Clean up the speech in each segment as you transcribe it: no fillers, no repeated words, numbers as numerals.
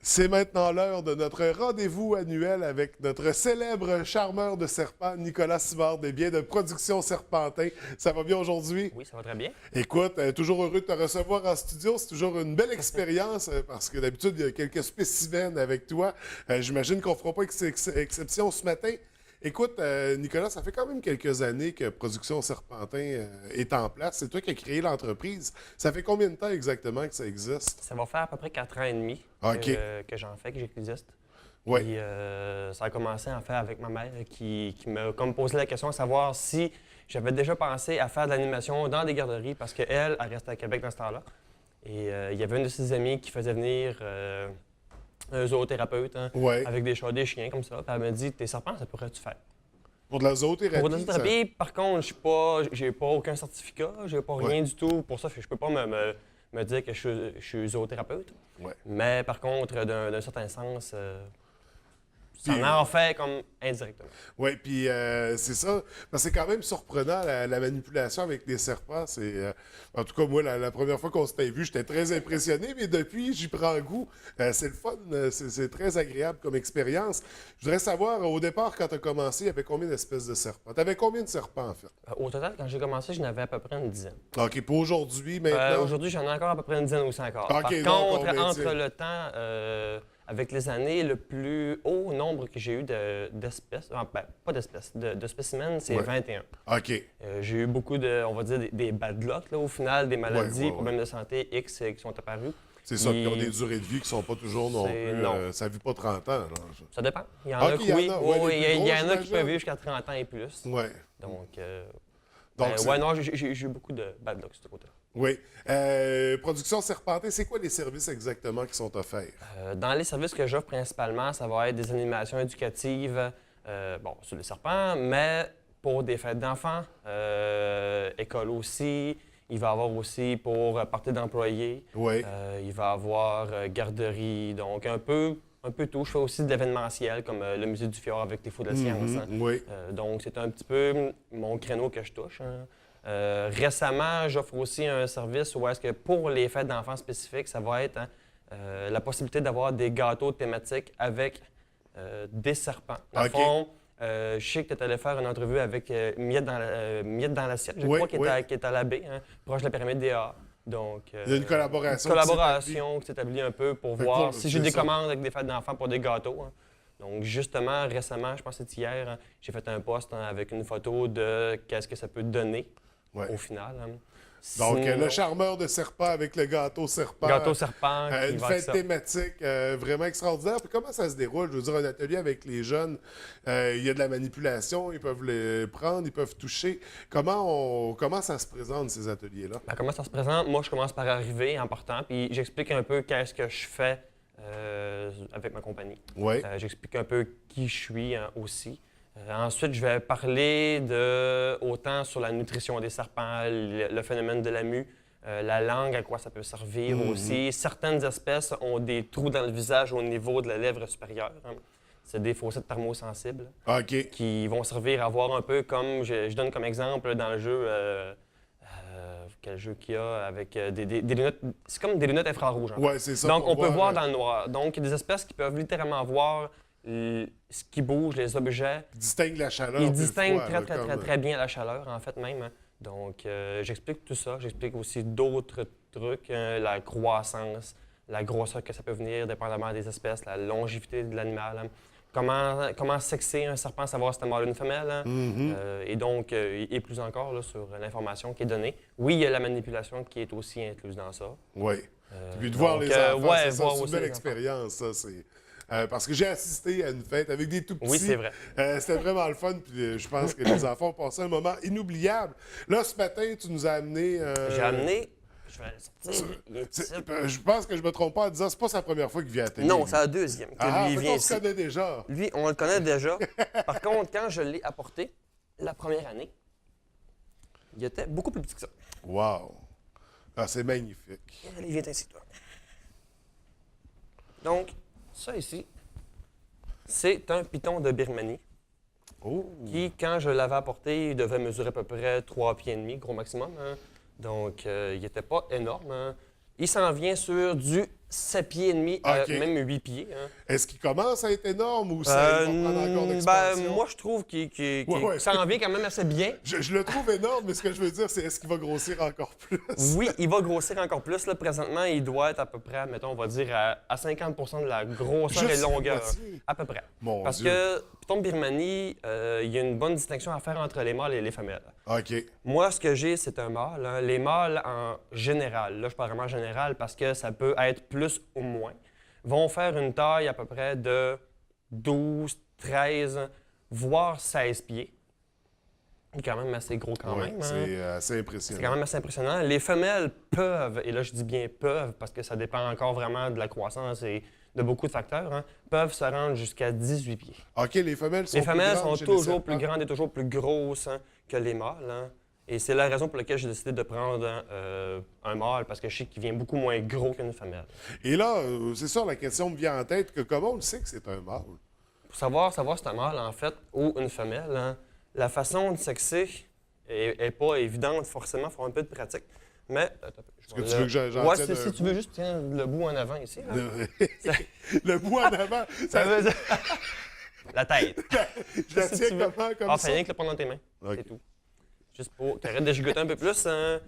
C'est maintenant l'heure de notre rendez-vous annuel avec notre célèbre charmeur de serpents, Nicolas Simard, des biens de Production Serpentin. Ça va bien aujourd'hui? Oui, ça va très bien. Écoute, toujours heureux de te recevoir en studio. C'est toujours une belle expérience parce que d'habitude, il y a quelques spécimens avec toi. J'imagine qu'on ne fera pas exception ce matin. Écoute, Nicolas, ça fait quand même quelques années que Production Serpentin est en place. C'est toi qui as créé l'entreprise. Ça fait combien de temps exactement que ça existe? Ça va faire à peu près 4 ans et demi OK. que j'en fais, que j'existe. Oui. Puis ça a commencé en fait avec ma mère qui m'a comme posé la question à savoir si j'avais déjà pensé à faire de l'animation dans des garderies parce qu'elle, elle restait à Québec dans ce temps-là. Et il y avait une de ses amies qui faisait venir un zoothérapeute Ouais. avec des chats, des chiens comme ça. Puis elle m'a dit, tes serpents, ça pourrait-tu faire? Pour de la zoothérapie? Pour de la zoothérapie, par contre, j'ai pas aucun certificat, j'ai pas rien du tout. Pour ça, je peux pas me dire que je suis zoothérapeute. Ouais. Mais par contre, d'un certain sens, ça Puis, en fait comme indirectement. Oui, puis c'est ça. Parce que c'est quand même surprenant, la manipulation avec des serpents. En tout cas, moi, la première fois qu'on s'était vu, j'étais très impressionné, mais depuis, j'y prends goût. C'est le fun, c'est très agréable comme expérience. Je voudrais savoir, au départ, quand tu as commencé, il y avait combien d'espèces de serpents? Tu avais combien de serpents, en fait? Au total, quand j'ai commencé, j'en avais à peu près une dizaine. OK, pour aujourd'hui, maintenant? Aujourd'hui, j'en ai encore à peu près une dizaine aussi encore. OK, Par donc, contre, on maintient. entre le temps, avec les années, le plus haut nombre que j'ai eu d'espèces, pas d'espèces, de spécimens, c'est Ouais. 21. OK. J'ai eu beaucoup de, on va dire, des bad luck, là, au final, des maladies, ouais. problèmes de santé X qui sont apparus. C'est ça, puis ils ont Puis- des durées de vie qui sont pas toujours non C'est- plus... non. ça vit pas 30 ans, là. Ça dépend. Il y en OK, a il qui, y en oui. a, ouais, les Il y, plus il y gros, en a qui j'imagine. peuvent vivre jusqu'à 30 ans et plus. Ouais. Donc, Donc, c'est- ouais, non, j'ai eu beaucoup de bad luck, ce côté-là. Oui. Production Serpentin, c'est quoi les services exactement qui sont offerts? Dans les services que j'offre principalement, ça va être des animations éducatives, sur les serpents, mais pour des fêtes d'enfants, école aussi. Il va y avoir aussi pour parties d'employés. Oui. Il va y avoir garderie, donc un peu tout. Je fais aussi de l'événementiel, comme le musée du Fjord avec les Fous de la Science. hein. Oui. Donc, c'est un petit peu mon créneau que je touche. Récemment, j'offre aussi un service où est-ce que pour les fêtes d'enfants spécifiques, ça va être la possibilité d'avoir des gâteaux thématiques avec des serpents. Dans le OK. fond, je sais que tu es allé faire une entrevue avec Miette dans l'assiette, je Oui, crois, oui. Qui est à la baie, proche de la pyramide des Arts. Donc, Il y a une collaboration. Une collaboration qui s'établit un peu pour Fait que voir pour- si j'ai c'est des ça. commandes avec des fêtes d'enfants pour des gâteaux. Donc, justement, récemment, je pense que c'était hier, j'ai fait un post avec une photo de qu'est-ce que ça peut donner Ouais. au final. Donc, Sinon, le charmeur de serpent avec le gâteau serpent. gâteau serpent qui Une va avec fête ça. thématique vraiment extraordinaire. Puis comment ça se déroule? Je veux dire, un atelier avec les jeunes, il y a de la manipulation, ils peuvent les prendre, ils peuvent toucher. Comment ça se présente, ces ateliers-là? Ben, comment ça se présente? Moi, je commence par arriver en partant, puis j'explique un peu qu'est-ce que je fais avec ma compagnie. Oui. J'explique un peu qui je suis aussi. Ensuite, je vais parler autant sur la nutrition des serpents, le phénomène de la mue, la langue, à quoi ça peut servir aussi. Certaines espèces ont des trous dans le visage au niveau de la lèvre supérieure. C'est des fossettes thermosensibles OK. qui vont servir à voir un peu comme, je donne comme exemple dans le jeu, quel jeu qu'il y a avec des lunettes, c'est comme des lunettes infrarouges. en fait. Oui, c'est ça. Donc, pour on peut voir euh, dans le noir. Donc, il y a des espèces qui peuvent littéralement voir ce qui bouge, les objets. Ils distinguent la chaleur. Ils des distinguent fois, très, là, très, comme, très, très bien la chaleur, en fait, même. Donc, j'explique tout ça. J'explique aussi d'autres trucs, la croissance, la grosseur que ça peut venir, dépendamment des espèces, la longévité de l'animal. Comment sexer un serpent, savoir si c'est un mâle ou une femelle. Et donc, et plus encore là, sur l'information qui est donnée. Oui, il y a la manipulation qui est aussi incluse dans ça. Oui. Puis de voir donc, les enfants, ouais, c'est ça, voir c'est une aussi belle les enfants. expérience, ça. Parce que j'ai assisté à une fête avec des tout petits. Oui, c'est vrai. C'était vraiment le fun, puis je pense que les enfants ont passé un moment inoubliable. Là, ce matin, tu nous as amené... J'ai amené... Je vais le sortir. il est ici. Je pense que je me trompe pas en disant c'est pas sa première fois qu'il vient à la télé. Non, lui. c'est la deuxième que Ah, lui il fait vient qu'on ici. se connaît déjà. Lui, on le connaît déjà. Par contre, quand je l'ai apporté la première année, il était beaucoup plus petit que ça. Wow. Ah, c'est magnifique. Allez, viens ici, toi. Donc, ça ici, c'est un python de Birmanie Oh. qui, quand je l'avais apporté, il devait mesurer à peu près 3 pieds et demi, gros maximum. Donc, il n'était pas énorme. Il s'en vient sur du 7 pieds et demi, OK. même 8 pieds. Hein. Est-ce qu'il commence à être énorme ou ça il va prendre encore d'expansion? Moi, je trouve qu'il Ouais. ça en vient quand même assez bien. Je le trouve énorme, mais ce que je veux dire, c'est est-ce qu'il va grossir encore plus? Oui, il va grossir encore plus. Là, présentement, il doit être à peu près, mettons, on va dire, à 50 de la grosseur Juste et longueur. la moitié? À peu près. Mon Parce Dieu. que, Python Birmanie, il y a une bonne distinction à faire entre les mâles et les femelles. OK. Moi, ce que j'ai, c'est un mâle. Hein. Les mâles, en général, là, je parle vraiment en général parce que ça peut être plus ou moins, vont faire une taille à peu près de 12, 13, voire 16 pieds. C'est quand même assez gros quand Ouais, même. c'est Hein. assez impressionnant. C'est quand même assez impressionnant. Les femelles peuvent, et là je dis bien peuvent, parce que ça dépend encore vraiment de la croissance et de beaucoup de facteurs, hein, peuvent se rendre jusqu'à 18 pieds. OK, les femelles sont Les femelles plus grandes sont chez les toujours plus serpents. grandes et toujours plus grosses hein, que les mâles. Hein. Et c'est la raison pour laquelle j'ai décidé de prendre un mâle, parce que je sais qu'il vient beaucoup moins gros qu'une femelle. Et là, c'est ça, la question me vient en tête, que comment on le sait que c'est un mâle? Pour savoir si c'est un mâle, en fait, ou une femelle, hein, la façon de sexer est pas évidente, forcément, il faut un peu de pratique. Mais. Est-ce que tu veux que j'en ouais, tienne si un tu veux juste tiens le bout en avant ici. Là. Le bout en avant, Ça veut dire. La tête. je la si tiens tu veux. comment, comme Ah, ça? fais rien que le prendre dans tes mains. OK. C'est tout. Juste pour. T'arrêtes de gigoter un peu plus. Hein.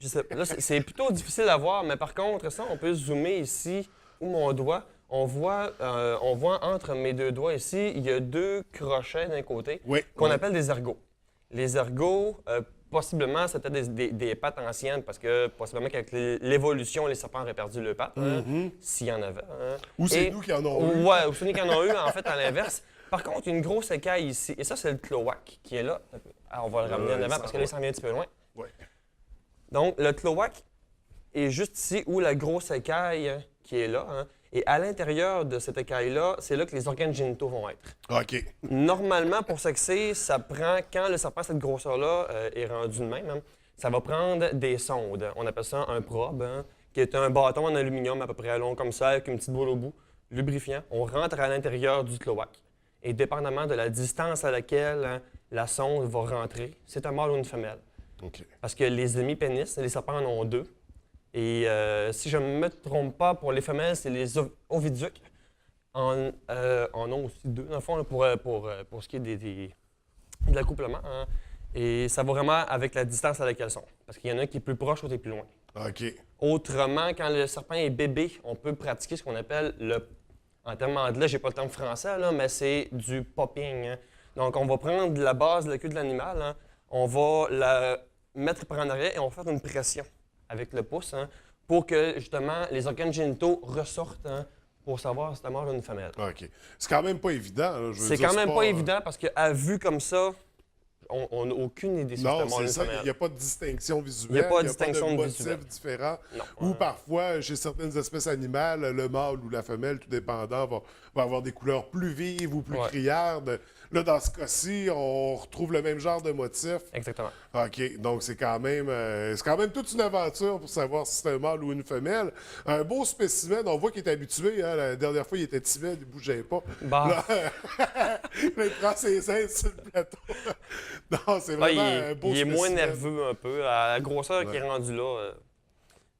Je sais pas. Là, c'est plutôt difficile à voir, mais par contre, ça, on peut zoomer ici où mon doigt. On voit entre mes deux doigts ici, il y a 2 crochets d'un côté Oui. qu'on oui. appelle des ergots. Les ergots, possiblement, c'était des pattes anciennes parce que possiblement qu'avec l'évolution, les serpents auraient perdu leurs pattes, hein, s'il y en avait. Hein. Ou c'est Et- nous qui en avons eu. Ouais, ou c'est nous qui en ont eu, en fait, à l'inverse. Par contre, il y a une grosse écaille ici. Et ça, c'est le cloaque qui est là. Ah, on va le ramener en avant ça parce que là, il s'en vient un petit peu loin. Ouais. Donc, le cloaque est juste ici où la grosse écaille qui est là. Hein. Et à l'intérieur de cette écaille-là, c'est là que les organes génitaux vont être. OK. Normalement, pour sexer, ça prend, quand le serpent, cette grosseur-là, est rendu de même, hein, ça va prendre des sondes. On appelle ça un probe, hein, qui est un bâton en aluminium à peu près long comme ça, avec une petite boule au bout, lubrifiant. On rentre à l'intérieur du cloaque. Et dépendamment de la distance à laquelle hein, la sonde va rentrer, c'est un mâle ou une femelle. OK. Parce que les demi-pénis, les serpents en ont 2. Et si je ne me trompe pas, pour les femelles, c'est les oviducs. En ont aussi 2, dans le fond, là, pour ce qui est de l'accouplement. Hein. Et ça va vraiment avec la distance à laquelle elles sont. Parce qu'il y en a un qui est plus proche, l'autre est plus loin. OK. Autrement, quand le serpent est bébé, on peut pratiquer ce qu'on appelle en termes anglais, j'ai pas le terme français, là, mais c'est du popping. Hein. Donc, on va prendre la base de la queue de l'animal, hein, on va la mettre par en arrière et on va faire une pression avec le pouce hein, pour que, justement, les organes génitaux ressortent hein, pour savoir si c'est un mâle ou une femelle. OK. C'est quand même pas évident. Là, je veux C'est dire, quand même pas évident parce qu'à vue comme ça, on n'a aucune idée si c'est un Non, mâle ou c'est une ça. Il femelle. n'y a pas de distinction visuelle. Il y a pas de distinction de visuelle. motifs différents. Non. Ou parfois, chez certaines espèces animales, le mâle ou la femelle, tout dépendant, va avoir des couleurs plus vives ou plus Ouais. criardes. Là, dans ce cas-ci, on retrouve le même genre de motif. Exactement. OK. Donc, c'est quand même toute une aventure pour savoir si c'est un mâle ou une femelle. Un beau spécimen. On voit qu'il est habitué. Hein. La dernière fois, il était timide, il ne bougeait pas. Bah, Là, il prend ses ailes sur le plateau. Non, c'est là, vraiment un beau il est moins spécimen. nerveux un peu. À la grosseur qui Ouais. est rendue là,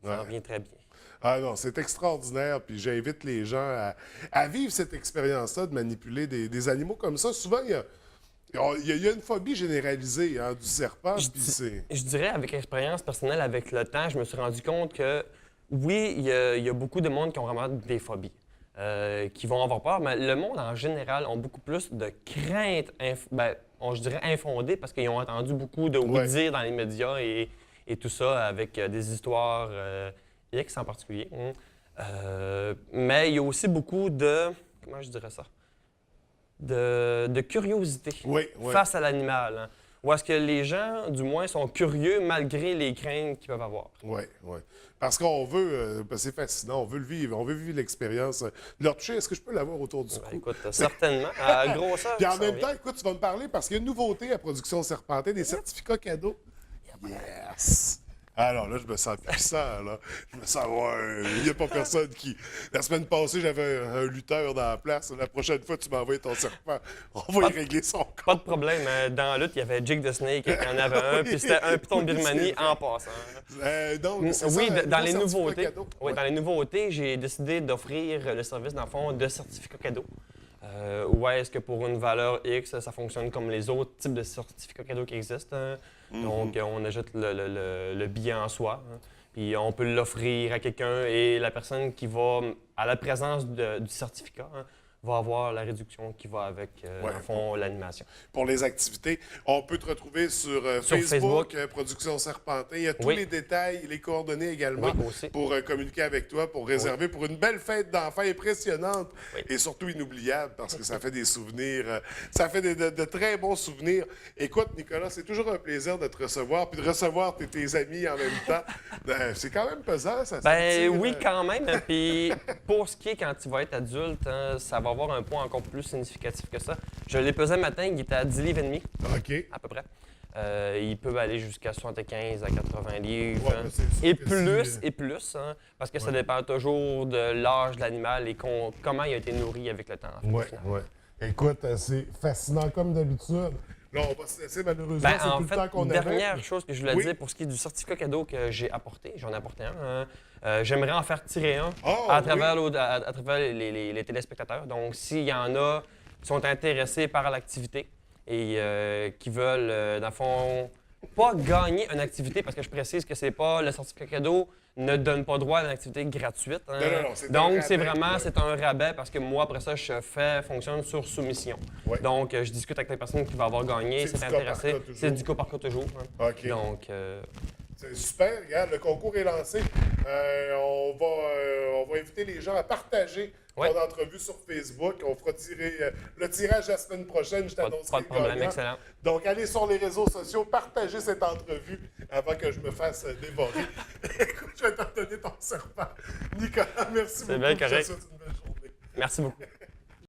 ça Ouais. revient très bien. Ah non, c'est extraordinaire. Puis j'invite les gens à vivre cette expérience-là de manipuler des animaux comme ça. Souvent, il y a une phobie généralisée hein, du serpent. Puis c'est... Je dirais, avec expérience personnelle, avec le temps, je me suis rendu compte que, oui, il y a beaucoup de monde qui ont vraiment des phobies, qui vont avoir peur, mais le monde, en général, ont beaucoup plus de craintes, je dirais infondées, parce qu'ils ont entendu beaucoup de Ouais. oui-dire dans les médias et tout ça, avec des histoires X en particulier. Mais il y a aussi beaucoup de... Comment je dirais ça? De curiosité Oui, oui. face à l'animal. Hein. Ou est-ce que les gens, du moins, sont curieux malgré les craintes qu'ils peuvent avoir? Oui, oui. Parce qu'on veut, c'est fascinant, on veut le vivre, on veut vivre l'expérience. De leur toucher, est-ce que je peux l'avoir autour du Ben, cou? écoute, certainement. À grosseur, Puis en ça même vient. temps, écoute, tu vas me parler parce qu'il y a une nouveauté à Production Serpentée, des certificats cadeaux. Yes! Alors là, je me sens puissant, là. Je me sens, ouais, il n'y a pas personne qui... La semaine passée, j'avais un lutteur dans la place. La prochaine fois, tu m'envoies ton serpent. On va y régler son Pas corps. de problème. Dans la lutte, il y avait Jake the Snake qui en avait un, puis c'était un piton de Birmanie en passant. Donc, c'est Oui, ça, dans gros les certificat nouveautés. cadeau. Oui, Ouais. dans les nouveautés, j'ai décidé d'offrir le service, dans le fond, de certificats cadeaux. Où est-ce que pour une valeur X, ça fonctionne comme les autres types de certificats cadeaux qui existent. Hein. Donc, on ajoute le billet en soi. Hein. Puis on peut l'offrir à quelqu'un et la personne qui va, à la présence du certificat, hein, va avoir la réduction qui va avec, dans le fond, l'animation. Pour les activités, on peut te retrouver sur, Sur Facebook, Production Serpentin. Il y a tous Oui. les détails, les coordonnées également Oui, aussi. pour communiquer avec toi, pour réserver pour une belle fête d'enfants impressionnante Oui. et surtout inoubliable parce que ça fait des souvenirs, ça fait de très bons souvenirs. Écoute, Nicolas, c'est toujours un plaisir de te recevoir puis de recevoir tes amis en même temps. C'est quand même pesant, ça. Ben oui, quand même. Puis pour ce qui est quand tu vas être adulte, hein, ça va avoir un poids encore plus significatif que ça. Je l'ai pesé matin, il était à 10 livres et demi, OK. à peu près. Il peut aller jusqu'à 75 à 80 livres. Ouais, hein. mais c'est sûr Et que plus, si, et plus, hein, parce que ça dépend toujours de l'âge de l'animal et comment il a été nourri avec le temps. en fait, Oui, finalement. oui. Écoute, c'est fascinant comme d'habitude. Là, on va se laisser malheureusement, Ben, c'est en tout le fait, temps qu'on dernière avait. chose que je voulais Oui. dire pour ce qui est du certificat cadeau que j'ai apporté, j'en ai apporté un. Hein. J'aimerais en faire tirer un Oh, à oui. travers, à travers les téléspectateurs. Donc, s'il y en a qui sont intéressés par l'activité et qui veulent, dans le fond, pas gagner une activité, parce que je précise que c'est pas le certificat cadeau ne donne pas droit à une activité gratuite. Hein. Non, c'est un Donc, c'est rabais, vraiment ouais. c'est un rabais parce que moi, après ça, fonctionne sur soumission. Ouais. Donc, je discute avec la personne qui va avoir gagné, C'est c'est du cas par intéressé. cas toujours. C'est du cas par cas toujours. Hein. OK. Donc, C'est super. Regarde, le concours est lancé. On va inviter les gens à partager Ouais. ton entrevue sur Facebook. On fera tirer le tirage la semaine prochaine. Je t'annoncerai pas de le problème, gagnant. excellent. Donc, allez sur les réseaux sociaux, partagez cette entrevue avant que je me fasse dévorer. Écoute, je vais t'en donner ton serpent. Nicolas, merci beaucoup. bien Je te correct. souhaite une belle journée. Merci beaucoup.